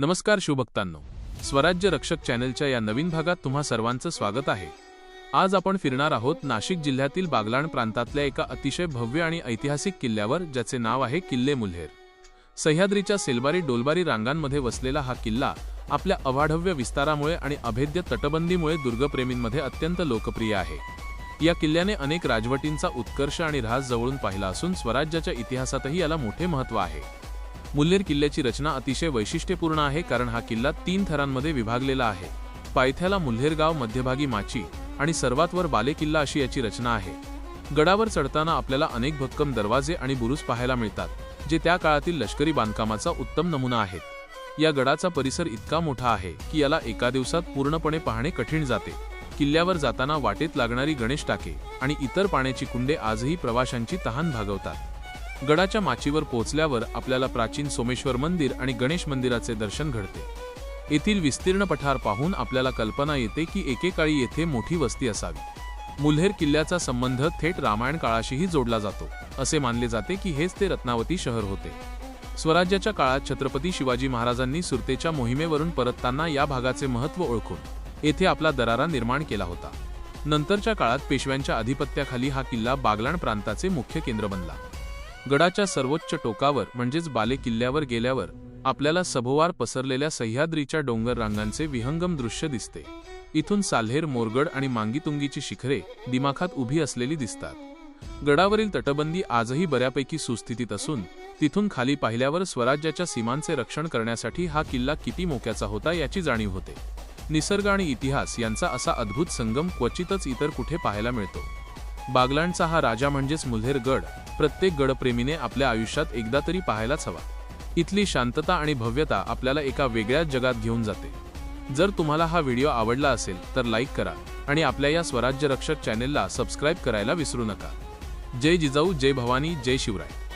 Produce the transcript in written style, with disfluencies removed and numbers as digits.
नमस्कार शिवभक्तांनो, स्वराज्य रक्षक चॅनलच्या या नवीन भागात तुम्हा सर्वांचं स्वागत आहे। आज आपण फिरणार आहोत नाशिक जिल्ह्यातील बागलाण प्रांतातल्या एका अतिशय भव्य आणि ऐतिहासिक किल्ल्यावर, ज्याचे नाव आहे किल्ले मुल्हेर। सह्याद्रीच्या सेलबारी डोलबारी रांगांमध्ये वसलेला हा किल्ला आपल्या अवाढव्य विस्तारामुळे आणि अभेद्य तटबंदीमुळे दुर्गप्रेमींमध्ये अत्यंत लोकप्रिय आहे। या किल्ल्याने अनेक राजवटींचा उत्कर्ष आणि ऱ्हास जवळून पाहिला असून स्वराज्याच्या इतिहासातही याला मोठे महत्त्व आहे। मुल्हेर किल्ल्याची रचना अतिशय वैशिष्ट्यपूर्ण आहे, कारण हा किल्ला 3 थरांमध्ये विभागलेला आहे। पायथ्याला मुल्हेर गाव, मध्यभागी माची आणि सर्वात वर बाले किल्ला अशी याची रचना आहे। गडावर चढताना आपल्याला अनेक भक्कम दरवाजे आणि बुरुज पाहायला मिळतात, जे त्या काळातील लष्करी बांधकामाचा उत्तम नमुना आहेत। या गडाचा परिसर इतका मोठा आहे की याला एका दिवसात पूर्णपणे पाहणे कठीण जाते। किल्ल्यावर जाताना वाटेत लागणारी गणेश टाके आणि इतर पाण्याची कुंडे आजही प्रवाशांची तहान भागवतात। गडाच्या माचीवर पोहोचल्यावर आपल्याला प्राचीन सोमेश्वर मंदिर आणि गणेश मंदिराचे दर्शन घडते। येथील विस्तीर्ण पठार पाहून आपल्याला कल्पना येते की एकेकाळी येथे मोठी वस्ती असावी। मुल्हेर किल्ल्याचा संबंध थेट रामायण काळाशीही जोडला जातो। असे मानले जाते की हेच ते रत्नावती शहर होते। स्वराज्याच्या काळात छत्रपती शिवाजी महाराजांनी सुरतेच्या मोहिमेवरून परतताना या भागाचे महत्त्व ओळखून येथे आपला दरारा निर्माण केला होता। नंतरच्या काळात पेशव्यांच्या अधिपत्याखाली हा किल्ला बागलाण प्रांताचे मुख्य केंद्र बनला। गडाच्या सर्वोच्च टोकावर म्हणजेच बाले किल्ल्यावर गेल्यावर आपल्याला सभोवार पसरलेल्या सह्याद्रीच्या डोंगर रांगांचे विहंगम दृश्य दिसते। इथून साल्हेर, मोरगड आणि मांगीतुंगीची शिखरे दिमाखात उभी असलेली दिसतात। गडावरील तटबंदी आजही बऱ्यापैकी सुस्थितीत असून तिथून खाली पाहिल्यावर स्वराज्याच्या सीमांचे रक्षण करण्यासाठी हा किल्ला किती मोक्याचा होता याची जाणीव होते। निसर्ग आणि इतिहास यांचा असा अद्भुत संगम क्वचितच इतर कुठे पाहायला मिळतो। बागलाणचा हा राजा म्हणजेच मुल्हेर गड प्रत्येक गडप्रेमीने आपल्या आयुष्यात एकदा तरी पाहायलाच हवा। इथली शांतता आणि भव्यता आपल्याला एका वेगळ्याच जगात घेऊन जाते। जर तुम्हाला हा व्हिडिओ आवडला असेल तर लाईक करा आणि आपल्या या स्वराज्य रक्षक चॅनेलला सबस्क्राईब करायला विसरू नका। जय जिजाऊ, जय भवानी, जय शिवराय।